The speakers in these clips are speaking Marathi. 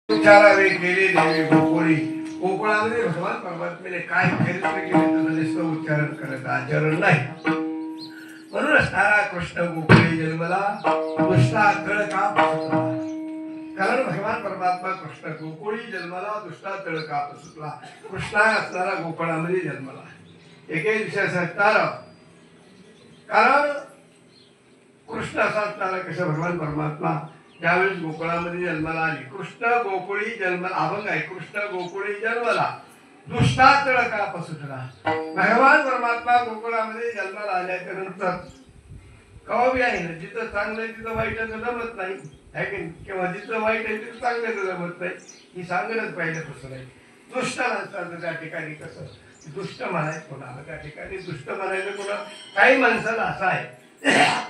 विचारावे केले देवी गोकुळी गोकुळामध्ये भगवान परमात्म्याने काय चरित्र केले तर नुसतं उच्चारण करत आचरण नाही. म्हणूनच तारा कृष्ण गोकुळी जन्मला दुष्टा तळ का पसरला. कारण भगवान परमात्मा कृष्ण गोकुळी जन्मला दुष्टा तळ का पसरला. कृष्णा असणारा गोकुळामध्ये जन्मला. एके दिवशी असणार कारण कृष्ण असा असणारा कसं भगवान परमात्मा ज्यावेळेस गोकुळामध्ये जन्माला आली. कृष्ण गोकुळी जन्माला अभंग आहे. कृष्ण गोकुळी जन्मला दुष्टा तळ का पसरला. भगवान परमात्मा गोकुळामध्ये जन्माला आल्याच्या नंतर कवा आहे ना जिथं चांगलं आहे तिथं वाईटाचं जमत नाही आहे की किंवा जिथं वाईट आहे तिथं चांगल्याचं जमत नाही. ही सांगणच पाहिल्यापासून आहे. दुष्ट माणसाचं त्या ठिकाणी कसं दुष्ट म्हणायचं कोणाला त्या ठिकाणी दुष्ट म्हणायचं कोणा काही माणसाला असं आहे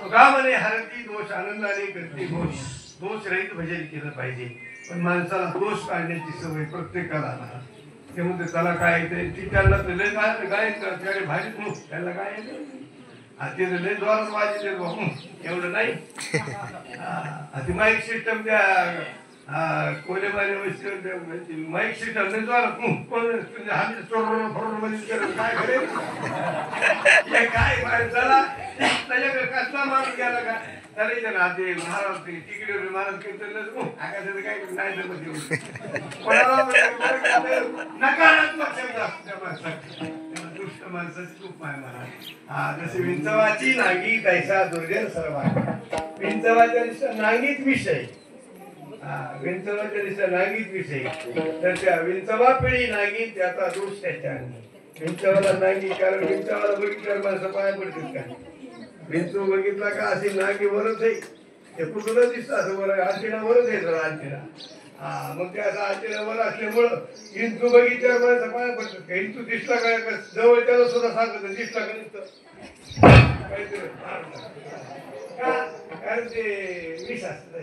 तुका म्हणे हरती दोष आनंदाने करते दोष. दोष रहित भजन केलं पाहिजे. पण माणसाला दोष काढण्याची सवय प्रत्येकाला नाही. ते म्हणते त्याला काय येते त्याला लय गाय त्याने भाजी त्याला काय येते ते लय जोरात वाजते एवढं नाही. ती माईक सिस्टम त्या कोलेमारी माईक सिस्टम लय जोरात काय करेल काय माणसाला त्याच्याकडे कसला माणूस गेला का त्याला ना ते महाराज तिकडे महाराज कीर्तन काय नाही नकारात्मक शब्द असतो त्या माणसात. दुष्ट माणसाची खूप माय मला जसे विंचवाची नांगी तैसा दुर्जन सर्व. विंचवाच्या दिसता नांगीत विषय विंचवाच्या दिसता नांगीत विषय तर त्या विंचवा पिढी नांगी त्याचा दोष त्याच्या विंचवाला नांगी. कारण विंचवाला बघितल्यावर माणसं पाया पडतील का. विंचू बघितला का अशी नांगी वरच आहे ते कुठूनच दिसतं असं वर आंटीना वरच येतं आंटीना. मग ते असं आंटीना वर असल्यामुळं विंचू बघितल्यावर माणसं पाया पडतात का. विंचू दिसला काय जवळ त्याला सुद्धा सांगत दिसला का नुसतं कारण ते विष असतं.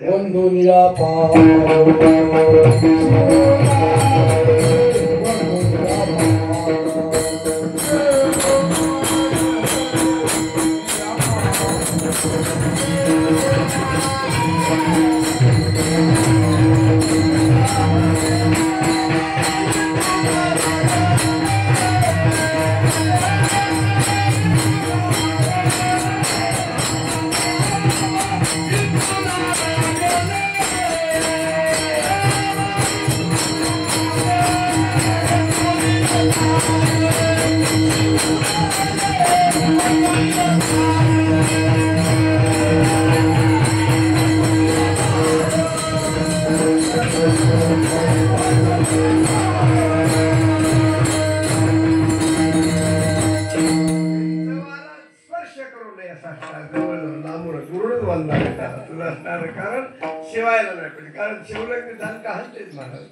कारण शिवलग्न झालं का हलतेच महाराज.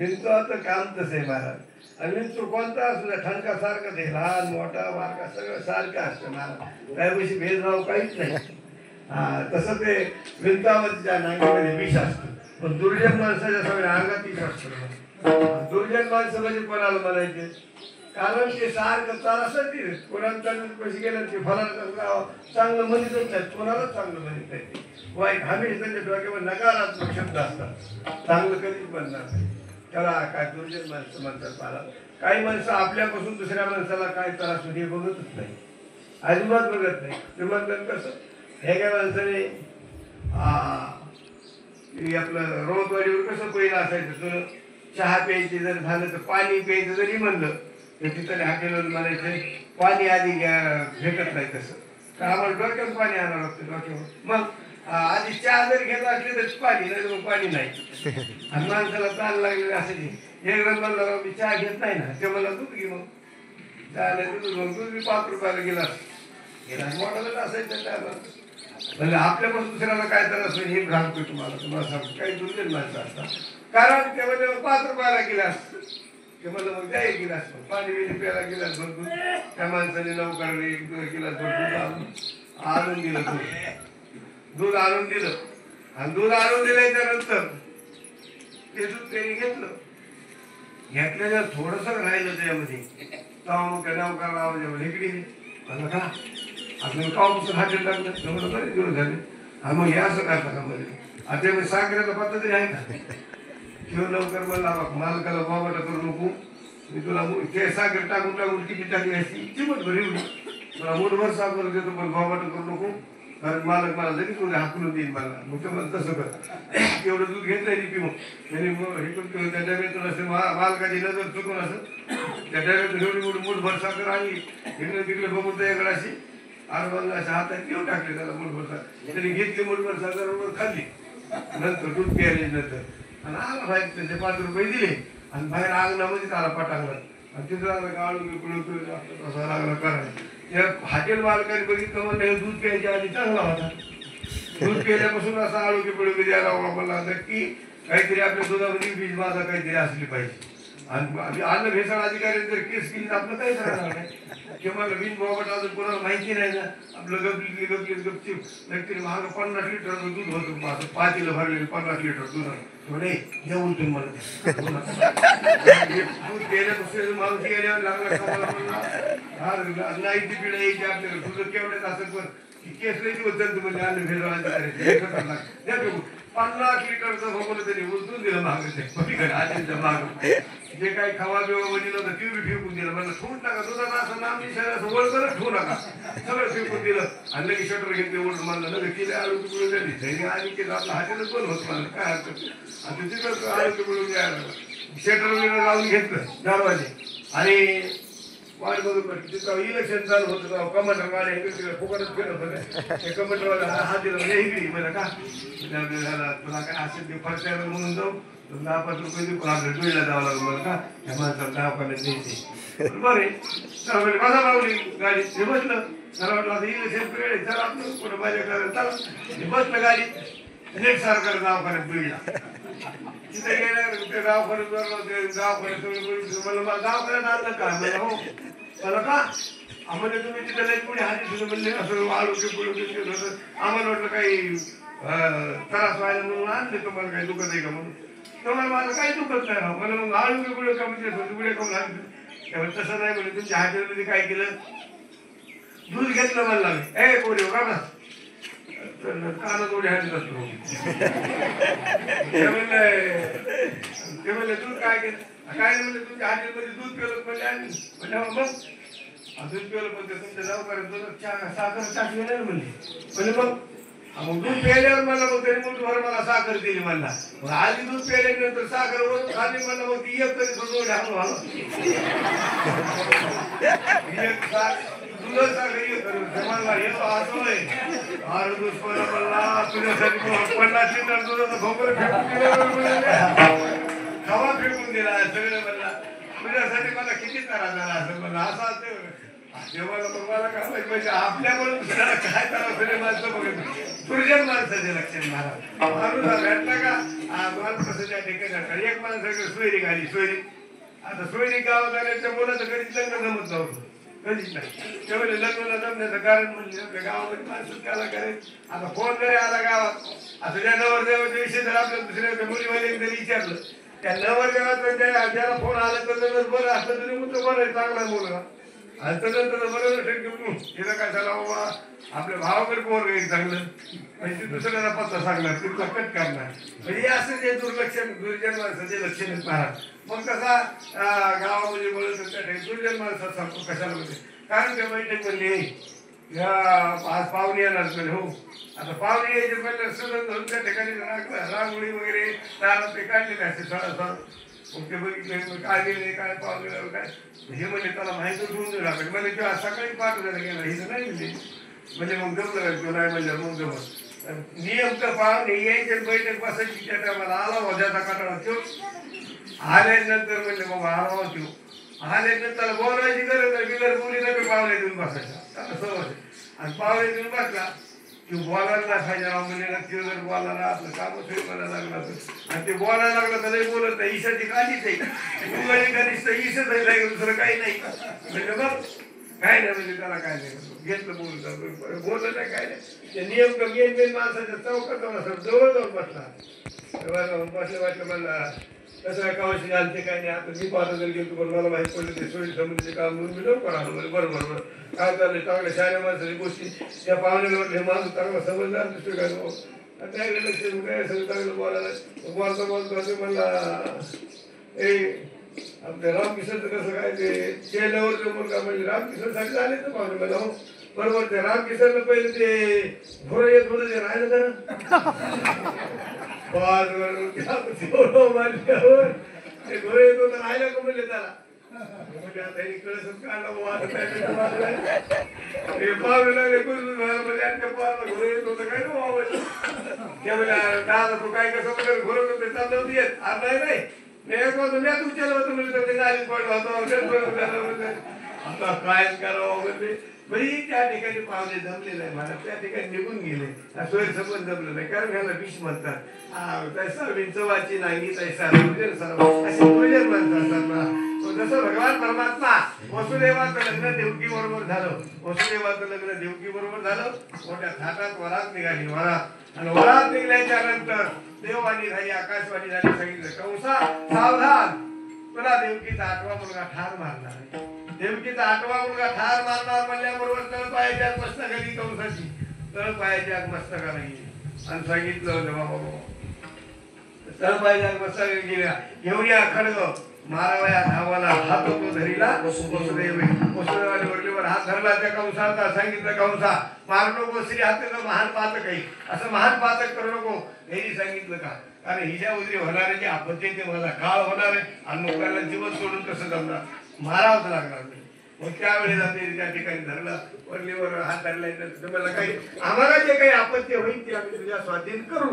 विंचवाचं काम तसं आहे महाराज. आणि विंचू कोणता असू द्या ठणका सारखंच आहे. लहान मोठा बारका सगळं सारखं असतं महाराज. त्याविषयी भेदभाव काहीच नाही. तसं ते विंचावरच्या नांगीमध्ये विष असतं. पण दुर्जन माणसाच्या सगळ्या अंगात विष असतं. दुर्जन माणसं म्हणजे कोणाला म्हणायचे कारण ते सारखं चालासाठी कोणाला पैसे गेलं ते फलाना चांगलं म्हणतच नाही. कोणालाच चांगलं म्हणत नाही. वाईट हमेश त्यांच्या डोक्यावर नकारात्मक शब्द असतात. चांगलं कधीच बनणार नाही. त्याला काय दुर्जन माणसं म्हणतात. मला काही माणसं आपल्यापासून दुसऱ्या माणसाला काय त्रास होते बघतच नाही. अजिबात बघत नाही. ते म्हणतात कसं हे काय माणसाने आपलं रोजवाडीवर कसं पहिलं असायचं तुला चहा प्यायची जर झालं तर पाणी प्यायचं जरी म्हणलं तर तिथं हॉटेलवर म्हणायचं पाणी आधी भेटत नाही. तसं तर आम्हाला डोक्यावर पाणी आणावं लागतं डोक्यावर. मग आधी चहा जर घेत असले तर पाणी नाही मग पाणी नाही. आणि माणसाला ताण लागलेलं असायची. एक जण म्हणलं मी चहा घेत नाही ना ते मला दूध घे मग चहा दूध मग दूध मी 5 रुपयाला गिलास मोठाच असायचं त्याला. म्हणजे आपल्यापासून दुसऱ्याला काय त्रास होईल हे सांगतो तुम्हाला सांगतो. काही दुर्जन माणसं असतात कारण ते म्हणजे 5 रुपयाला गिलास ते म्हणलं मग द्या 1 गिलास पाणी बिणी प्यायला गिलास भरपूर. त्या माणसाने नौकरने 1 गिलास भरपूर आणून दिलं. दूध आणून दिलं आणि दूध आणून दिल्याच्या नंतर ते दूध त्यांनी घेतलं. घेतल्यानं थोडस राहिलं त्याच्यामध्ये तेव्हा मग त्या नौकरला आवाज इकडे का आपल्याला कापूस हाटेल टाकलं तेवढं बरेच दिवस झाले. आणि मग हे असं करता का मध्ये आता साखरेचा पद्धती आहे का शिव लवकर म्हणला बघ मालकाला बाबाटा करू नको मी तुला ते साखर टाकून टाकून किती टाकली असती चिमट भर एवढी मला मूठभर साखर देतो पण बाबाटा करू नको कारण मालक मला जरी तुला हाकलून देईन मला मग ते मला तसं कर एवढं दूध घेतलं नाही पिऊ त्यांनी हे पण त्या डब्यातून असं मालकाची नजर चुकून असं त्या डब्यातून एवढी मोठी मूठभर साखर आणि इकडे तिकडे बघून त्याच्याकडे अशी आडवांना अशा हातात घेऊन टाकले त्याला मूठभर साखर त्यांनी घेतली मूठभर साखर बरोबर खाल्ली नंतर दूध प्यायले नंतर आणि आला बाहेर त्याचे 5 रुपये दिले आणि बाहेर अंगणामध्येच आला पटांगणात आणि तिथं लागला काळू पिळू असा लागला करायला त्या हॉटेल मालकाने बघितलं म्हणलं हे दूध प्यायच्या आधी चांगला होता दूध प्यायल्यापासून असा आळू पिळू द्यायला मला की काहीतरी आपल्या दुधामध्ये बीज माझा काहीतरी असली पाहिजे आणि अन्न भेसळ अधिकारी जर केस केली तर आपलं काही करणार नाही किंवा बीज बाबा अजून कोणाला माहिती नाही ना आपलं गपचीप व्यक्तीने महाग 50 लिटर दूध होतं माझं 5 किलो भरलेलं 50 लिटर दूध म्हणे जेवून तुम्ही मला दूध गेल्यापासून माणूस गेल्यावर लागला नाही ती पिढ्या यायची आपल्याला तुझं केवढ्याच असं पण केस नाही दिवस म्हणजे अन्न भेसळ अधिकारी 50 लिटरचं भोगवलं तरी उलटून दिलं मागं आजीच्या मागं जे काही खवा बिवा दिलं होतं ते बी फेकून दिलं म्हणलं ठेवून टाका दुधाचा असं नाम निशाण्याचं वळ करत ठेवू नका सगळं फेकून दिलं आणि लगेच शटर घेतले ओढून म्हणलं लगेच केले आळू पिळून झाली त्यांनी आणि केलं आपलं हाताला बंद होत म्हणलं काय हरकत आता तिथं आळू पिळून द्यायला शटर वगैरे लावून घेतलं दरवाजे आणि वाट बघून तिथं इलेक्शन चालू होतं कमांडर गाड्या इकडे फुकटच फिरत होत्या ते कमांडरवाला हात दिला म्हणजे इकडे मला का झाला तुला काय असेल ते फरच्यावर म्हणून जाऊ 10-5 रुपये देऊ आपल्या डोळ्याला जावं लागलं बरं का ह्या माणसाला दवाखान्यात द्यायचे बरे तर माझा लावली गाडी ते बसलं त्याला वाटलं आता इलेक्शन पिरियड आहे चला आपलं कुठं माझ्या करायला चला बसलं गाडी नेट सरकार दवाखान्यात डोळीला तिथे गेल्या ते दवाखान्यात मला दवाखान्यात आणलं का मला हो मला का आम्हाला तुम्ही तिथे लई पुढे हाती सुद्धा म्हणले असं आळू पुढे आम्हाला वाटलं काही त्रास व्हायला म्हणून आणले तुम्हाला काही दुखत आहे का म्हणून तुम्हाला माझं काही दुखत नाही राव मला मग आळू पुढे कमी पुढे कमी आणले तसं नाही म्हणजे तुमच्या हॉटेलमध्ये काय केलं दूध घेतलं म्हणला मी ए कोणी का ना काना थोडी हात असतो ते म्हणले दूध काय केलं काय नाही म्हणले तुमच्या हॉटेलमध्ये दूध पिलं म्हणले आणि म्हणजे मग दूध पिलं पण ते तुमच्या जाऊपर्यंत साखर टाकली नाही म्हणले मग दूध प्यायल्यावर मला मग तरी मूठभर मला साखर दिली म्हणला मग आधी दूध प्यायल्यानंतर साखर वरून खाली म्हणलं मग ती एक तरी थोडं ढाकलो तुला साखर मला हे असं आहे अरे दुष्पणा म्हणला तुझ्यासाठी 50 लिटर दुधाचं भोकर फेकून दिलं खवा फेकून दिला सगळं म्हणला तुझ्यासाठी मला किती त्रास झाला असं म्हणलं असं असते जेव्हा मला काय म्हणजे आपल्यामुळे दुसऱ्याला काय करावं माणसं बघत दुर्जन माणसाचे लक्षण मानूस भेटला का माणसं त्या ठिकाणी एक माणसाकडे सोयरी गाडी सोयरी आता सोयरी गावात आल्याच्या मुलाचं कधीच लग्न जमत नव्हतं कधीच नाही त्यामुळे लग्नाला जमण्याचं कारण म्हणजे आपल्या गावामध्ये माणसं त्याला करायचं आता फोन जरी आला गावात आता त्या नवरदेवाच्या विषयी जर आपल्या दुसऱ्या मुलीमध्ये जरी विचारलं त्या नवरदेवाचं ज्याला फोन आला तर बरं असलं तरी म्हणतो बरं चांगला मुलगा आणि त्यानंतर बरोबर घेऊन तिला काय झाला बाबा आपल्या भावाकडे पोर एक चांगलं म्हणजे दुसऱ्याला पत्ता सांगणार तुला कट करणार म्हणजे असं जे दुर्जन माणसाचे लक्षण महाराज मग कसा गावामध्ये बोलत दुर्जन माणसाचा सांगतो कशाला म्हणजे कारण त्या बैठक म्हणली आज पाहुणे येणार म्हणजे हो आता पाहुणे यायचे पहिले सगळं त्या ठिकाणी रांगोळी वगैरे दारात ते काढलेले असते सळा मग ते बघितले काय गेले काय पावले काय हे म्हणजे त्याला माहिती ठेवून दिला म्हणजे किंवा सकाळी 5 वाजता गेला हे तर नाही म्हणजे मग जमलं किंवा नाही म्हणजे मग जमत नियम तर पाहुणे यायचे बैठक बसायची त्या टायमाला आला वजाचा काटाळा तो आल्यानंतर म्हणजे मग आला तो आल्यानंतर बोलायची गरज नाही बिगर बोली नाही पावले देऊन बसायचा त्याला सवय आणि पावले देऊन बसला तू बोलायला लागायच्या म्हणजे ते जर बोलायला आपलं कामच बोलायला लागला आणि ते बोलायला लागलं तर नाही बोलत नाही ईशाची काळजीच आहे मुलाची कधीच ईशच आहे दुसरं काही नाही म्हणजे बघ काय नाही म्हणजे त्याला काय नाही घेतलं बोललं नाही काय नाही ते नियम गेन बेन माणसाच्या चौकात जवळ जाऊन बसला बसलं वाटलं मला कसं काय कामाशी घालते काय नाही आता मी पाहता जर गेलो पण मला माहित पडलं ते सोयी संबंधीचे काम म्हणून मी लवकर आलो म्हणजे बरोबर काय चाललंय चांगल्या शाळेच्या माणसाची गोष्टी त्या पाहुण्याला वाटलं हे माणूस चांगला समजदार दिसतोय काय त्याकडे लक्ष काय सांगता बोलायला बोलतो असे म्हणला ए आपल्या रामकिशनचं कसं काय ते चेल्यावर मुलगा म्हणजे रामकिशन साठी आले तर पाहुणे मला हो बरोबर ते रामकिशनला पहिले ते घोरं येत होतं ते राहिलं जरा मारल्यावर ते घोरं येत होतं राहिलं का म्हणले त्याला म्हणजे आता हे कळसच काढला पाहुणे लागले घोरं येत होतं काय ते म्हणजे दादा तू काय कसं वगैरे घोरं होतं चाललं होती येत नाही नाही एक वाजता मी आता विचारलं होतं म्हणजे ते गाडी पडला होता आता काय करावं म्हणजे त्या ठिकाणी पाहुणे जमले नाही मला त्या ठिकाणी निघून गेले सोयीचं पण जमलं नाही कारण ह्याला विष म्हणतात तैसा विंचवाची नांगी तैसा असे पूजन म्हणतात जसं भगवान परमात्मा वसुदेवाचं लग्न देवकी बरोबर झालं वसुदेवाचं लग्न देवकी बरोबर झालं मोठ्या थाटात वरात निघाली वरात आणि वरात निघल्याच्या नंतर देववाणी झाली आकाशवाणी झाली सांगितलं कंसा सावधान तुला देवकीचा 8वा मुलगा ठार मारणार देवकीचा 8वा मुलगा ठार मारणार म्हणल्याबरोबर तळपायाच्या आत मस्तकाली कंसाची तळपायाच्या आत मस्तकाला गेली आणि सांगितलं बाबा तळपायाच्या आत मस्तकाला गेल्या घेऊन या खडग मारावया धावाला हात होतो धरीला वसुदेवाने वरलीवर हात धरला त्या कंसाचा सांगितलं कंसा मारू नको श्री हातेचं महान पातक आहे असं महान पातक करू नको यांनी सांगितलं का कारण हिच्या उदरी होणारे जे आपत्ती ते मला काळ होणार आहे आणि लोकांना जीवन सोडून कसं जमणार मारावंच लागणार नाही मग त्यावेळेला ते त्या ठिकाणी धरलं वरलीवर हात धरला मला काही आम्हाला जे काही आपत्ती होईल ते आम्ही तुझ्या स्वाधीन करू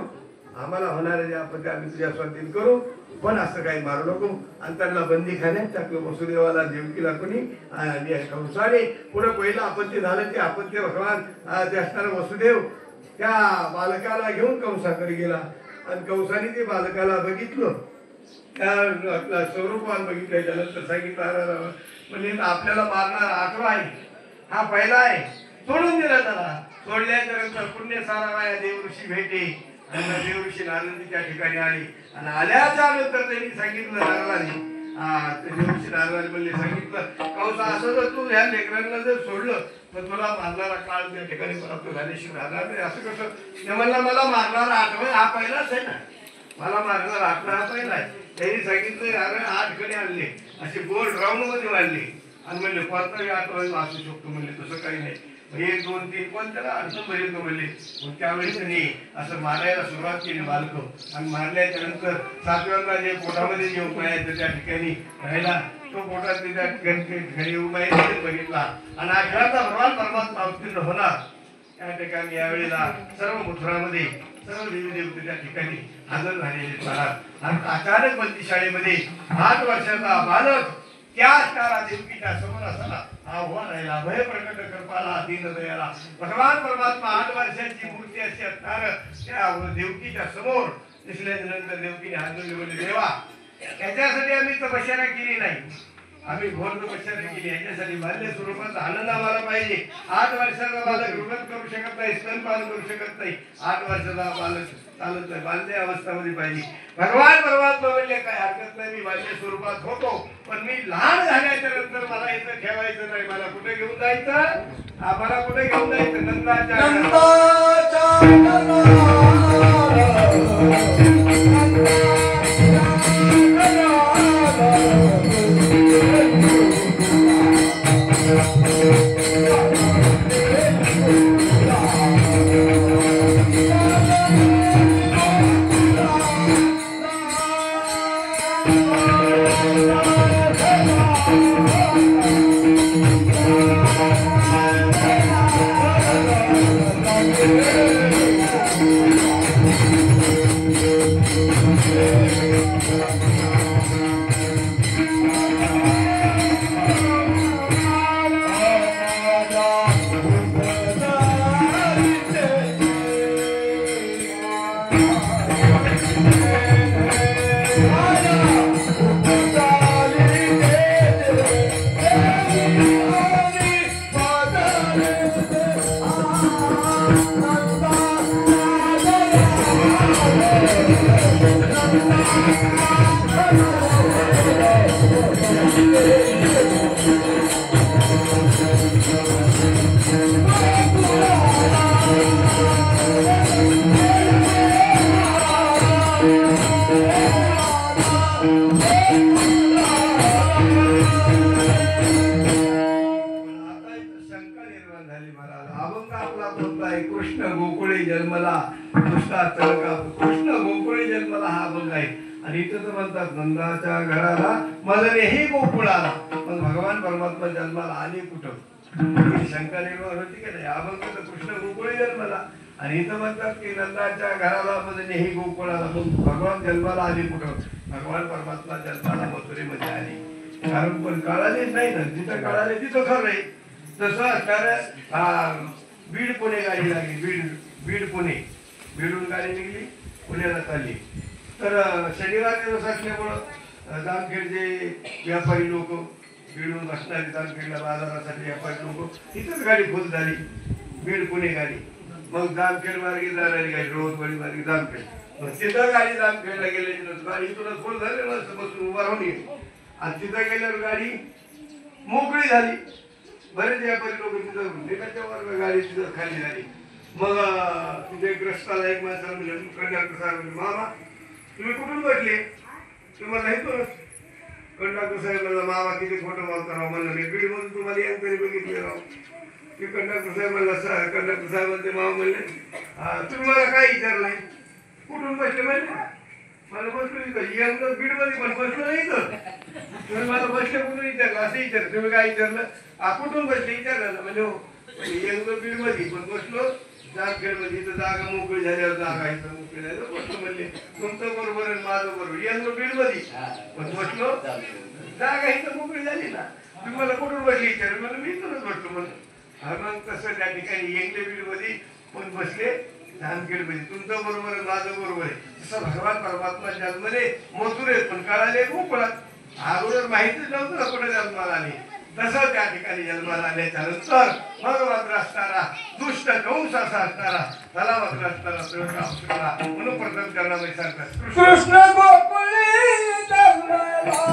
आम्हाला होणारे जे आपत्ती आम्ही तुझ्या स्वाधीन करू पण असं काही मारू नको आणि त्यांना बंदीखान्यात टाकलं वसुदेवाला देवकीला कोणी कंसाने पुढे पहिलं आपत्ती झालं ते आपत्ती भगवान ते असणारा वसुदेव त्या बालकाला घेऊन कंसाकडे गेला आणि कंसाने ते बालकाला बघितलं त्या स्वरूपान बघितल्यानंतर सांगितलं म्हणजे आपल्याला मारणारा 8वा आहे हा पहिला आहे सोडून दिला त्याला सोडल्याच्या नंतर पुण्य सारावाया देवऋषी भेटे आणि देवऋषी नारदीच्या ठिकाणी आली आणि आल्याच्या नंतर त्यांनी सांगितलं नारदाने देवऋषी नारदाने म्हणले सांगितलं कंसा असं जर तू ह्या लेकरांना जर सोडलं तर तुला मारणारा काळ त्या ठिकाणी प्राप्त झाल्याशिवाय राहणार नाही असं कसं ते म्हणलं मला मारणारा 8वा हा पहिलाच आहे ना मला मारणारा 8वा हा पहिला आहे त्यांनी सांगितलं अरे 8 कडे आणले असे गोल राऊंड मध्ये वाढले आणि म्हणले कोणताही 8वा असू शकतो म्हणले तसं काही नाही 1 2 3 पण त्याला अडचण भरेल म्हणले मग त्यावेळेस त्यांनी असं मारायला सुरुवात केली बालक आणि मारल्याच्या नंतर 7व्यांदा जे पोटामध्ये जे उपाय आहे त्या ठिकाणी राहिला तो पोटात त्या ठिकाणी उपाय बघितला आणि 8व्यांदा भगवान परमात्मा अवतीर्ण होणार त्या ठिकाणी यावेळेला सर्व मथुरामध्ये सर्व देवी देवते त्या ठिकाणी हजर झालेले महाराज आणि अचानक बंदीशाळेमध्ये 8 वर्षाचा बालक त्या काळा देवकीच्या समोर असताना आव्हान राहिला भय प्रकट कृपाला दीन दयाला भगवान परमात्मा 8 वर्षाची मूर्ती अशी असणार त्या देवकीच्या समोर दिसल्यानंतर देवकीने हात जोडले बोलले देवा याच्यासाठी आम्ही तपश्चर्या केली नाही आम्ही घोर तपश्चर्या केली याच्यासाठी बाल्य स्वरूपाचा आनंद आम्हाला पाहिजे 8 वर्षाचा बालक रुग्ण करू शकत नाही स्तनपान करू शकत नाही 8 वर्षाचा बालक चालत नाही बाल्य अवस्थामध्ये पाहिजे भगवान परमात्मा म्हणले काय हरकत नाही मी बाल्य स्वरूपात होतो पण मी लहान झाल्याच्या नंतर मला इथं ठेवायचं नाही मला कुठे घेऊन जायचं आम्हाला कुठे घेऊन जायचं नंदाच्या Thank you. गोकुळे जन्मला दुष्टा तळका कृष्ण गोकुळे जन्मला हा अभंग आहे. आणि इथं तर म्हणतात नंदाच्या घराला मदने हे गोकुळाला. मग भगवान परमात्मा जन्माला आले कुठं? शंका निर्माण होती की नाही. अभंग तर कृष्ण गोकुळे जन्मला आणि इथं म्हणतात की नंदाच्या घराला मदने हे गोकुळाला. मग भगवान जन्माला आले कुठं? भगवान परमात्मा जन्माला मथुरेमध्ये आले. कारण पण कळालेच नाही ना. जिथं कळाले तिथं खरं आहे. तसं असणाऱ्या बीड पुणे गाडी लागली. बीड पुणे. बीडून गाडी निघली पुण्याला चालली. तर शनिवार दिवस असल्यामुळं जामखेडचे व्यापारी लोक बीडून असणारे जामखेडला बाजारासाठी व्यापारी लोक तिथंच गाडी फुल झाली. बीड पुणे गाडी. मग जामखेड मार्गे जाणारी गाडी रोहतवाडी मार्गे जामखेड. मग तिथं गाडी जामखेडला गेल्याची गाडी इथूनच फुल झाली. बसून उभा राहून गेली. आणि तिथं गेल्यावर गाडी मोकळी झाली. बरेच व्यापारी लोक तिथं एकाच्या वर्ग गाडी तिथं खाली झाली. मग तिथे ग्रस्ताला एक माणसाला म्हणलं कंडक्टर साहेब म्हणले मामा तुम्ही कुठून बसले? तुम्हाला येतोच. कंडक्टर साहेब म्हणला मामा किती खोटं बोलता राव. म्हणलं मी बीड मधून तुम्हाला एक तरी बघितले राव. की कंडक्टर साहेब म्हणला कंडक्टर साहेब म्हणते मामा म्हणले तुम्ही मला काय विचारलंय? कुठून बसले म्हणले? मला बसलो इथं बीड मध्ये पण बसलो नाही इथं. तुम्ही मला बसले कुठून विचारलं? असं विचारलं. तुम्ही काय विचारलं? कुठून बसले विचारलं ना. म्हणजे बीड मध्ये पण बसलो जामखेड मध्ये. इथं जागा मोकळी झाल्यावर जागा इथं मोकळी झाल्यावर बसलो. म्हणले तुमचं बरोबर आहे माझं बरोबर. यांना बीड मध्ये पण बसलो जागा इथं मोकळी झाली ना. तुम्ही मला कुठून बसले विचारलं. मला मी इथूनच बसलो म्हणलं. मग तसं त्या ठिकाणी येंगले बीड मध्ये पण बसले जामखेड मध्ये. तुमचं बरोबर आहे माझं बरोबर आहे. तसं भगवान परमात्मा जन्मले मथुरेत पण कळाले गोकुळात. अगोदर माहितीच नव्हतं ना कुठे जन्माला आले. तसं त्या ठिकाणी जन्माला आल्याच्या नंतर मग मात्र असणारा दुष्ट कंस असा असणारा त्याला मात्र असणारा म्हणून प्रथम करणारे सांगतात कृष्ण गोकुळे जन्मला.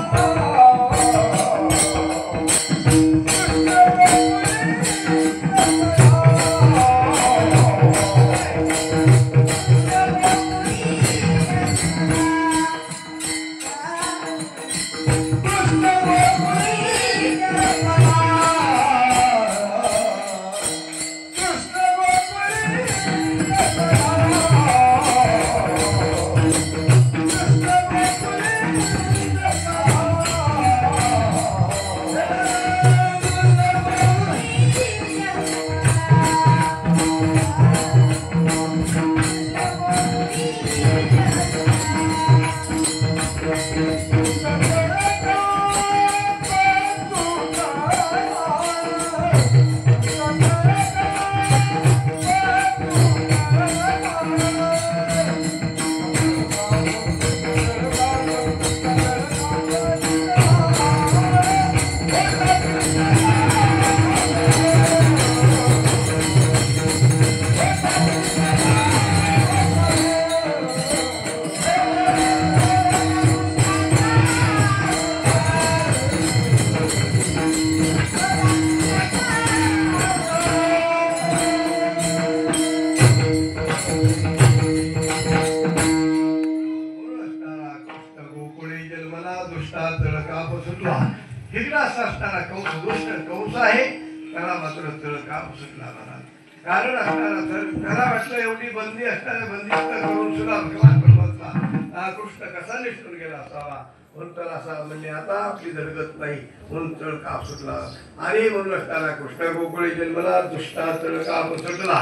कंस आहे त्याला मात्र तळ का सुटला मला. कारण असताना त्याला वाटलं एवढी बंदी असताना बंदिस्त करून सुद्धा भगवान परमात्मा कृष्ण कसा निष्ठून गेला असावा. म्हणून त्याला असा म्हणजे आता आपली धडगत नाही म्हणून तळ काप सुटला. आणि म्हणून असताना कृष्ण गोकुळे जन्मला दुष्टा तळ काप सुटला.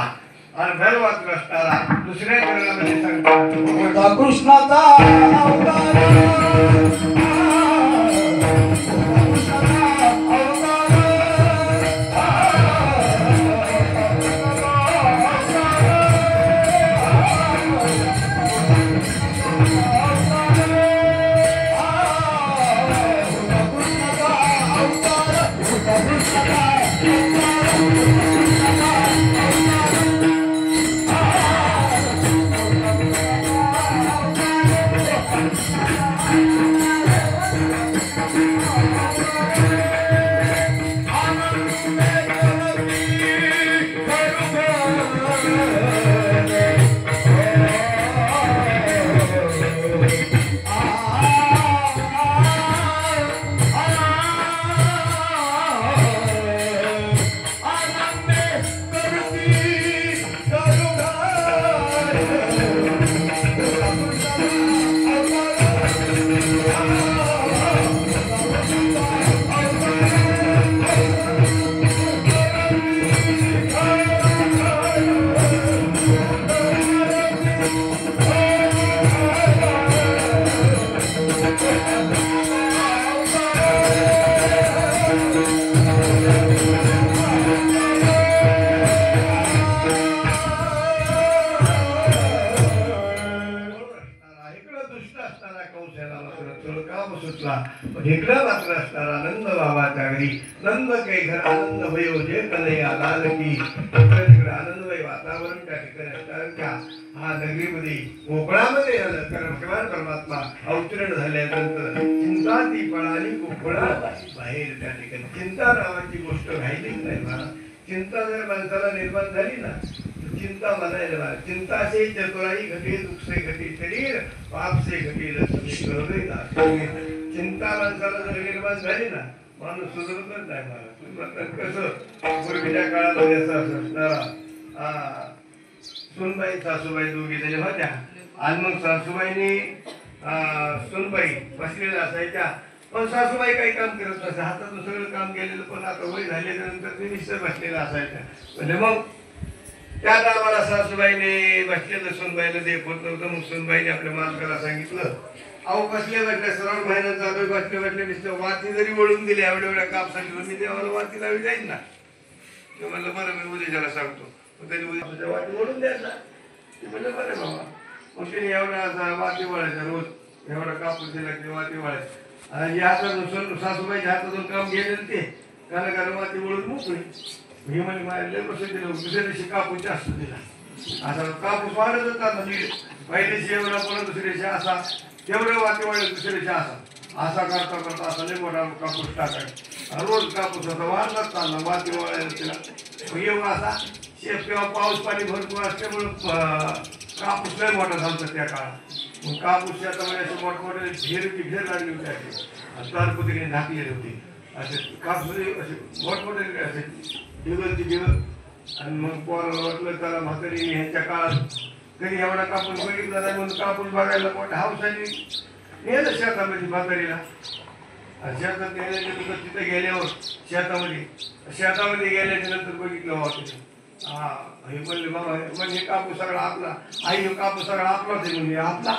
आणि भर मात्र असताना दुसऱ्या चरणामध्ये सांगतात कृष्णाचा इकडं मात्र असणारा नंद बाबाच्या घरी नंद काही घर आनंद भयो जे कन्हैया लाल की तिकडे आनंदमय वातावरण त्या ठिकाणी असणाऱ्या हा नगरीमध्ये कोकणामध्ये आलं कारण भगवान परमात्मा अवतरण झाल्यानंतर चिंता ती पळाली कोकणा बाहेर त्या ठिकाणी चिंता नावाची गोष्ट राहिलीच नाही मला चिंता जर माणसाला निर्माण झाली ना चिंता म्हणायला चिंता से चतुराई घटे दुख से घटे शरीर पाप से घटे चिंता माणसाला जर निर्माण झाली ना माणूस सुधरतच नाही मला कसं पूर्वीच्या काळामध्ये असं असणारा सुनबाई सासूबाई दोघी त्याच्या होत्या आणि मग सासूबाईनी सुनबाई बसलेल्या असायच्या पण सासूबाई काही काम करत नसे हातातून सगळं काम केलेलं पण आता वय झाल्याच्या नंतर ते निश्चय बसलेला असायच्या म्हणजे मग त्या टायमाला सासूबाईने बसलेलं सुनबाईला देखत नव्हतं मग सुनबाईने आपल्या मालकाला सांगितलं अहो बसले सरळ महिन्यात चालू बसले नुसतं वाती जरी वळून दिली एवढ्या एवढ्या कापसाठी मी देवाला वाती लावी जाईल ना ते म्हणलं बरं मी उद्याच्याला सांगतो मग त्यांनी उद्या वाती वळून द्यायचा ते म्हणलं बरं बाबा मग तिने एवढा वाती वळायचा रोज एवढा कापूस दिला की वाती वळायचा आणि हातातून सासूबाईच्या हातातून काम गेलेलं ते कारण वाती वळून मोकळी हे म्हणजे माझ्या बसून दिलं दुसऱ्या दिवशी कापूस जास्त दिला आता कापूस वाढत होता म्हणजे पहिल्या दिवशी एवढा परत दुसऱ्या दिवशी असा तेवढं वाती वाढत दुसऱ्या दिवशी असा करता करता असा लई मोठा कापूस टाकायचा रोज कापूस होता वाढलाच चालला वाती वाढायला तिला येऊ असा शेत किंवा पाऊस पाणी भरपूर असल्यामुळं कापूस लय मोठा झाला त्या काळात मग कापूस शेतामध्ये असे मोठमोठे घेर लागली होती तारपुतीने झाकलेली होती असे कापूस असे मोठमोठे असे दिवसची दिवस आणि मग पोराला वाटलं त्याला म्हातारी ह्यांच्या काळात कधी एवढा कापूस बघितला नाही म्हणून कापूस बघायला मोठ्या हाऊसाने नेलं शेतामध्ये म्हातारीला शेतात नेल्याच्या तिथे गेल्यावर शेतामध्ये गेल्याच्या नंतर बघितलं वाटतं हा हे म्हणले बाबा म्हणजे कापूस सगळा आपला आई हे कापूस सगळा आपलाच आहे म्हणजे आपला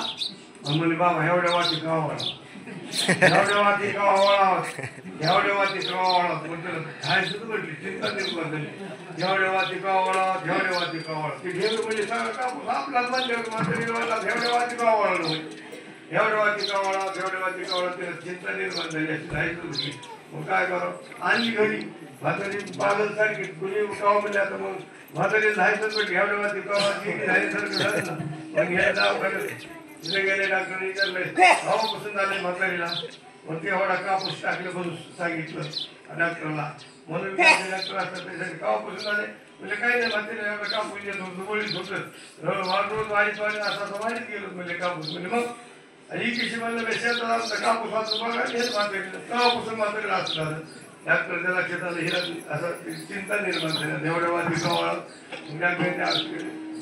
म्हणले बाबा एवढ्या वाटी गावाला एवढ्या वाटी गावाळा एवढ्या वाटी गावाळा म्हटलं काय सुद्धा म्हटली चिंता निर्माण झाली एवढ्या वाटी गावाळा एवढ्या वाटी गावाळा ते घेऊन म्हणजे सगळा कापूस आपलाच म्हणल्यावर म्हातारी एवढ्या वाटी गावाळा म्हणजे एवढ्या वाटी गावाळा एवढ्या वाटी गावाळा त्याला चिंता निर्माण झाली अशी जायचं होती मग काय करावं आणली घरी म्हातारी पागल सारखी कुणी गाव म्हणजे आता मग म्हातारी जायचं पण एवढ्या वाटी गावाची जायसारखं झालं ना मग घ्या दवाखान्यात तिथे गेले डॉक्टरने विचारलंय गावापासून झाले म्हातारीला मग ते एवढा कापूस टाकलं म्हणून सांगितलं डॉक्टरला म्हणून डॉक्टर असतात त्यासाठी गावापासून आले म्हणजे काही नाही म्हातारीला एवढा कापूस येत होतं गोळीत होतं रोज वाढीत असं वाढीत गेलो म्हणजे कापूस म्हणजे मग ही किशी म्हणलं शेतात कापूस वाचून बघा हेच म्हातारीला गावापासून म्हातारीला असं झालं डॉक्टर त्याला शेतात हिला असं चिंता निर्माण झाली एवढ्या वाढी गावाला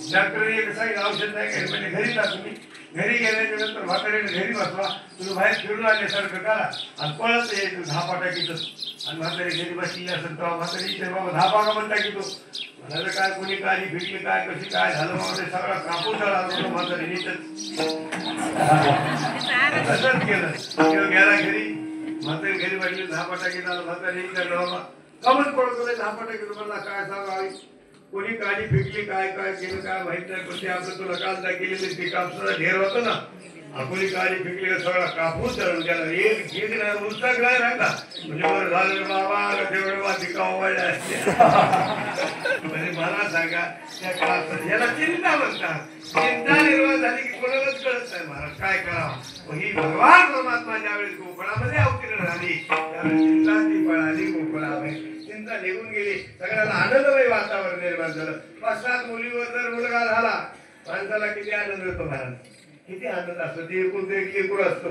डॉक्टरने एक सांगितलं औषध नाही घरी म्हणजे घरी जा तुम्ही घरी गेल्याच्या नंतर म्हातारीने घरी बसवा तुम्ही बाहेर फिरून आल्यासारखं करा आणि पळत यायचं धापा टाकीचं आणि म्हातारी घरी बसली असेल तेव्हा म्हातारी बाबा धापा का म्हणता की तो म्हणाले काय कोणी काळी फिटली काय कशी काय झालं बाबा ते सगळा कापूस झाला म्हातारी नीटच तसंच केलं किंवा गेला घरी म्हातारी घरी बसली धापा टाकी झालं म्हातारी विचारलं बाबा कमन पडतो धापा टाकी तुम्हाला काय सांगावी कोणी काळी फिटली काय काय केलं काय माहित नाही पण ते आपलं तुला काल केलेलं ते कापसाचा ढेर होतं ना कोणी काळी फिटली का सगळा कापूस जळून गेला एक नाही उलटाक नाही राहिला म्हणजे बरं झालं बाबा तेवढे वाटी कावायला असते म्हणजे मला सांगा त्या काळात याला चिंता म्हणतात चिंता निर्माण झाली की कोणालाच कळत नाही महाराज काय करावं मग ही भगवान परमात्मा ज्यावेळेस कोकणामध्ये अवतीर्ण झाली त्यावेळेस चिंता ती पळाली कोकणामध्ये चिंता निघून गेली सगळ्याला आनंदमय वातावरण निर्माण झालं 5-7 मुलीवर जर मुलगा झाला माणसाला किती आनंद होतो महाराज किती आनंद असतो ते एकूण एक लेकरू असतो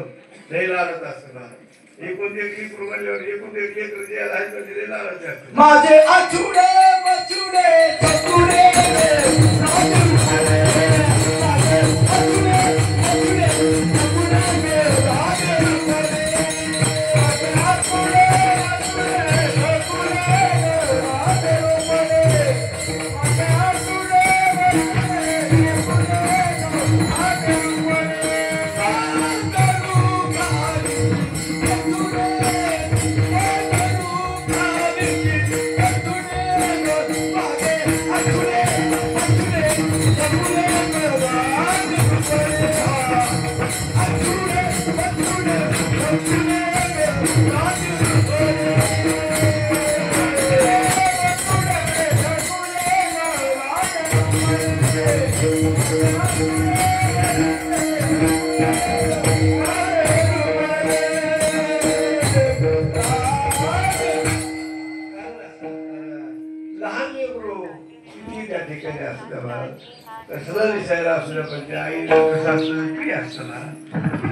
लय लालच असतं महाराज एकूण एक लेकरू म्हणल्यावर एकूण एक लेकरू जे आहे ते लय लालच असतं माझे आचुडे बचुडे चकुडे माझे आचुडे बचुडे चकुडे लहान लेकरू किती त्या ठिकाणी असतं महाराज कसलं दिसायला असू द्या पण त्या आईला कसं असतं प्रिय असतं ना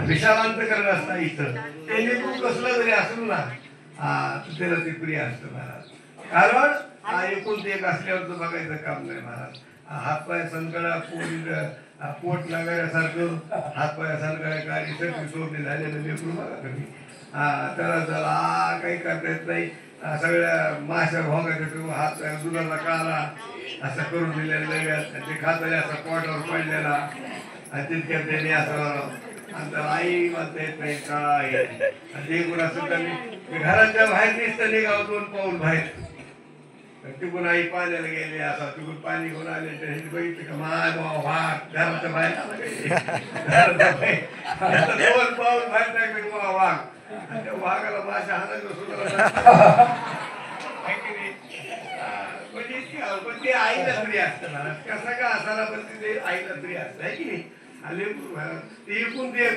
विशालांतकरण असतं इथं ते लेकरू कसलं जरी असलं ना त्याला ते प्रिय असतं महाराज कारण एकूण ते एक असल्यावर तर बघायचं काम नाही महाराज हातपाय संकळा पोट लागायसारखं हातपाय संकळा गाडी सगळी सोडली झालेलं लेकरू बघा तुम्ही त्याला त्याला काही करता येत नाही सगळ्या माश्या भोगायच्या हात दुधाचा काला असं करून दिलेला ते खाताले असा पोटावर पडलेला आणि तितक्यात त्याने असं आणि त्याला आई म्हणता येत नाही काय आणि ते गुण असं त्यांनी घराच्या बाहेर दिसतं निघावं 2 पाऊल बाहेर तिकून आई पाण्याला गेले असा तिकून पाणी घेऊन आले बघितलं का माय वाघ घराच्या बाहेर 2 पाऊल बाहेर टाकले वाघ त्या वाघाला माशा हाणायला सुद्धा पण ते आईला प्रिय असतं ना कसं का असायला पण ते आईला प्रिय असतं आहे की नाही आले ते एकूण ते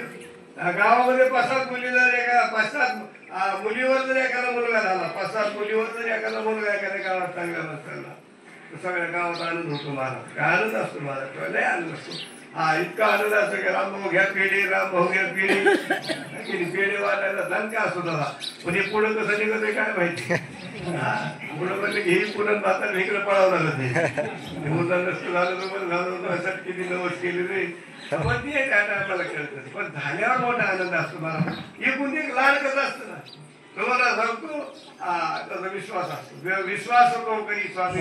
गावामध्ये 5-7 मुली जर एका 5-7 मुलीवर जर एखादा मुलगा झाला 5-7 मुलीवर जर एखादा मुलगा एखाद्या गावात चांगला नसताना तर सगळ्या गावात आनंद होतो महाराज काय आनंद असतो महाराज लय आनंद असतो इतका आनंद असतो की रामभाऊ घ्या पेढे रामभाऊ घ्या पेढे पेढे वाटायला दणका असतो दादा पण हे पुढं कसं निघत काय माहिती पुढं म्हणलं की हे पुन्हा भाताला इकडे पळावं लागत ते मुलं नसतं झालं तर पण झालं असं किती नवस केले रे पण ते आपल्याला कळत पण झाल्यावर मोठा आनंद असतो मला एकूण एक लाड कसं असतं ना तुम्हाला सांगतो त्याचा विश्वास असतो विश्वास होतो कधी स्वामी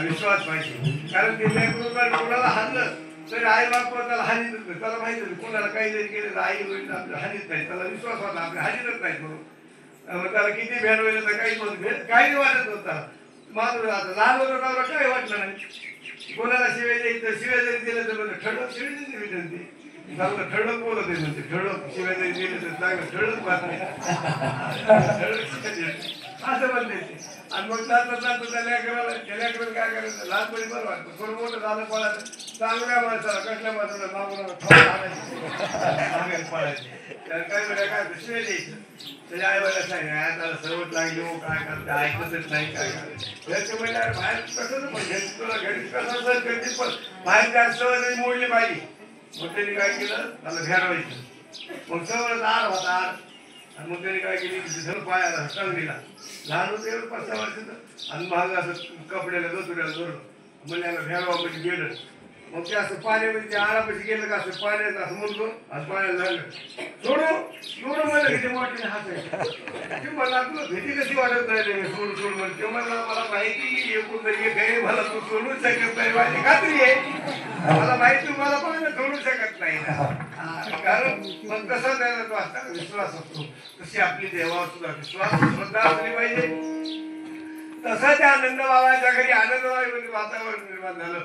विश्वास पाहिजे कारण ते लेकरू कोणाला हाणलं तरी आई बाप त्याला हानीत नाही त्याला माहिती नाही कोणाला काही जरी केलं तर आई होईल आपल्याला हानीत नाही त्याला विश्वास होता आपल्या हानीतच नाही म्हणून त्याला किती भेट होईल तर काही वाटत नव्हता माणूस आता लहान होतं त्याला काही वाटलं नाही कोणाला शिवाय द्यायचं शिवाय जरी दिलं तर ठळक शिवाय दिली विनंती चांगलं ठळक बोलत आहे म्हणते ठळक शिवाय जरी दिलं तर चांगलं ठळक बातमी असं म्हणते आणि मग त्या लेकराला काय करायचं लहानपणी बरं वाटतं थोडं मोठं झालं पळायचं चांगल्या माणसाला कसल्या माणसाला मागून पळायचे काही वेळा काय शिवाय द्यायचं त्याच्या आई बाला सांग त्याला सर्वच लागली हो काय करते ऐकतच नाही काय करायचं बाहेर कसं पण तुला घरी कसं सर करते पण बाहेर त्या सवय मोडली पाहिजे मग त्यांनी काय केलं त्याला भेटवायचं मग सवय आर होता आर आणि मग त्यांनी काय केली धर पायाला टंग दिला लहान होते 5-6 वर्षाचं आणि महाग असं कपड्याला दोतुऱ्याला जोडलं म्हणल्याला भेळवा म्हणजे गेलं मग ते असं पाण्यामध्ये त्या आळापाशी गेलं का असं पाण्यात असं म्हणतो असं पाण्याला झालं सोडू म्हणलं की ते मोठ्याने हातायचं ते मला तुला भीती कशी वाटत नाही सोडू म्हणलं ते म्हणलं मला माहिती एकूण तरी काही मला तू सोडूच शकत नाही माझी खात्री आहे मला माहिती तुम्हाला पण सोडू शकत नाही कारण मग तसा त्याला तो असता विश्वास असतो तशी आपली देवावर सुद्धा विश्वास श्रद्धा असली पाहिजे तसं त्या आनंद बाबाच्या घरी आनंदबाईमध्ये वातावरण निर्माण झालं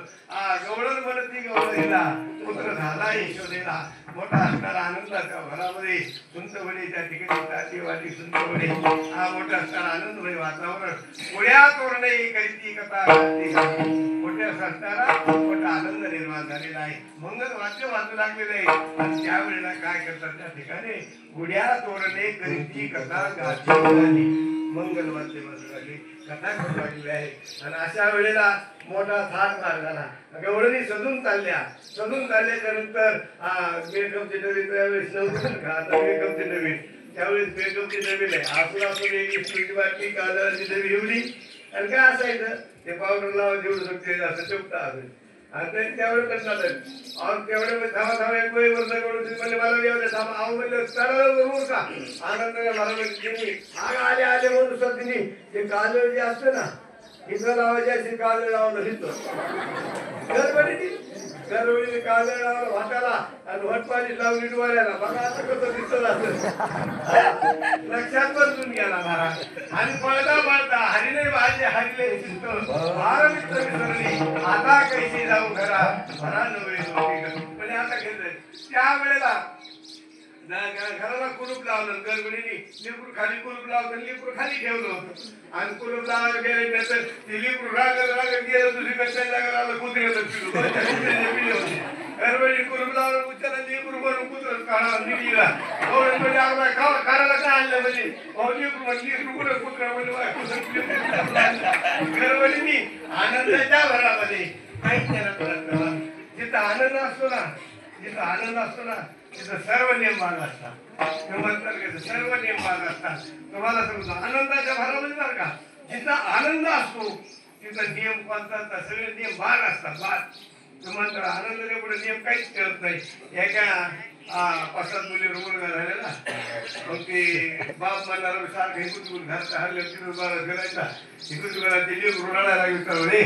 गवळण म्हणत ती गवळणीला पुत्र झाला यशोदेला मोठा असणारा आनंदाच्या घरामध्ये सुंदरवणे त्या ठिकाणी ताटीवाली सुंदरवणे मोठा असणारा आनंदमय वातावरण पुढ्या तोरणे करीती कथा मोठ्या असणारा मोठा आनंद निर्माण झालेला आहे मंगल वाद्य वाजू लागलेले आहे आणि त्यावेळेला काय करतात त्या ठिकाणी पुढ्या तोरणे करीती कथा गाठी मंगल वाद्य वाजू लागली कथा करू लागलेली आहे आणि अशा वेळेला मोठा थाट मार झाला गवळणी सजून चालल्याच्या नंतर मेकअपची नवीन त्यावेळेस नव्हतं का आता मेकअपची नवीन त्यावेळेस मेकअपची नवीन आहे आपण एक बाटली काजळाची नवी एवढी आणि काय असायचं ते पावडर लावा जेवढं शकते असं चुकता असेल आणि त्यावेळेस कसं तेवढे थांबा एक वेळी वर्ष म्हणजे मला एवढे थांबा आहो म्हणजे बरोबर का आनंद मला म्हणजे आले म्हणून सर तिने ते काजळ जे असतं ना इथं लावायचे असे काजळ लावलं तिथं दरवेळी काजळ लावलं भाताला आणि वटपाणी लावली डोळ्याला बघा आता कसं दिसत असं लक्षात बदलून गेला महाराज आणि पळता हरिले भाजे हरिले चित्त फार मित्र विसरली आता कैसी जाऊ घरा भरा नवळे म्हणजे आता घेतलंय त्या वेळेला घराला कुलूप लावलं गडबडीने लिंबूर खाली कुलूप लावलं लिंबूर खाली ठेवलं होतं आणि कुलूप लावायला गेल्यानंतर ते लिंबूर रागत गेलं दुसरीकडे जागा आलं कुत्र्याचं पिले होते गडबडी कुलूप लावलं उच्चारा लिंबूर बनून कुत्र काढा निघला काढायला काय आणलं म्हणजे लिंबूर कुत्रा गडबडीने आनंदाच्या भरामध्ये काहीच त्याला जिथं आनंद असतो ना तिथं सर्व नियम भाग असतात सर्व नियम भाग असतात तुम्हाला सांगतो आनंदाच्या भरामध्ये बरं का जिथं आनंद असतो तिथं नियम कोणता सगळे नियम भाग असतात भाग तुम्हाला आनंदाच्या पुढे नियम काहीच करत नाही एका 5-7 मुलीवर मुलगा झालेला मग ते बाप म्हणणार सारखं हिकून घरचा हल्ले तिथून मला फिरायचा हिकून मला ते लिहून रडायला लागेल रे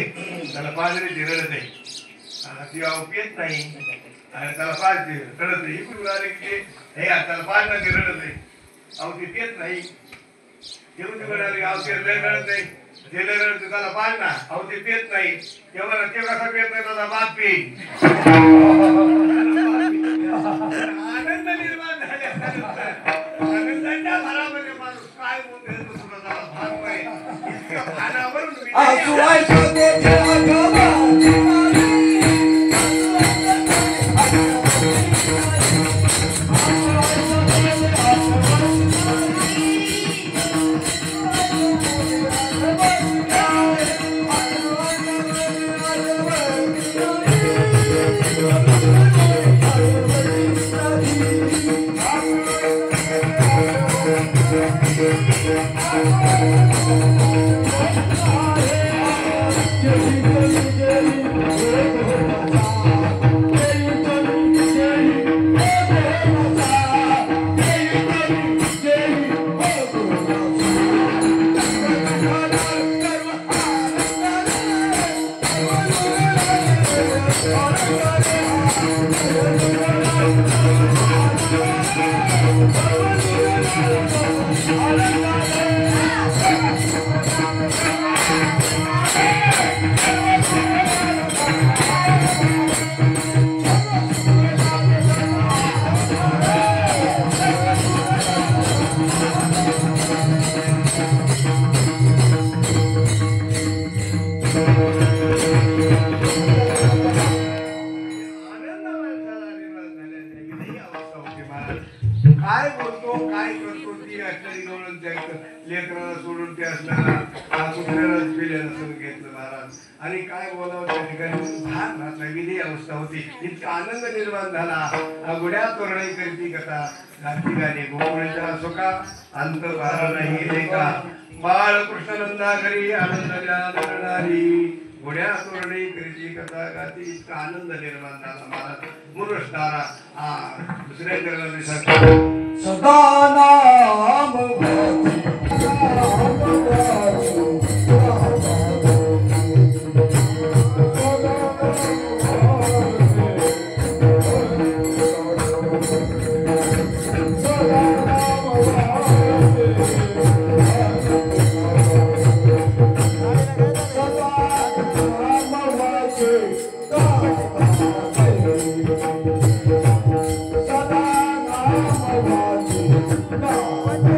त्याला पाजरी रडत आहे ती पेत नाही आणि त्याला पाजते रडत नाही इकडून आले की हे त्याला पाजणार ते रडत नाही अहो ते पेत नाही येऊन तिकडे आले अहो ते रडत नाही ते रडत त्याला पाजणार अहो ते पेत नाही तेव्हा ते कसा पेत नाही त्याचा बाप पेन आनंद निर्माण झाल्यानंतर आनंदाच्या भरामध्ये माणूस काय बोलतो तुला भाग आहे इतकं भानावरून काय बोलतो काय करतो ती असणारी गवळण द्यायचं लेकराला सोडून ते असणारा कुत्र्यालाच पिल्याला सगळं घेतलं महाराज आणि काय बोलावं त्या ठिकाणी भार घातला विधी अवस्था होती इतका आनंद निर्माण झाला गुड्या तोरणाई करती कथा घातली गाणे गोकुळीचा सुखा अंत भार नाही लेखा बाळ कृष्णनंदा घरी आनंदाला करणारी गुड्या तोरणी करीची कथा गाती इतका आनंद निर्माण झाला महाराज मुरुष्टारा दुसऱ्या चरणाने सांगतो सदा नाम Sada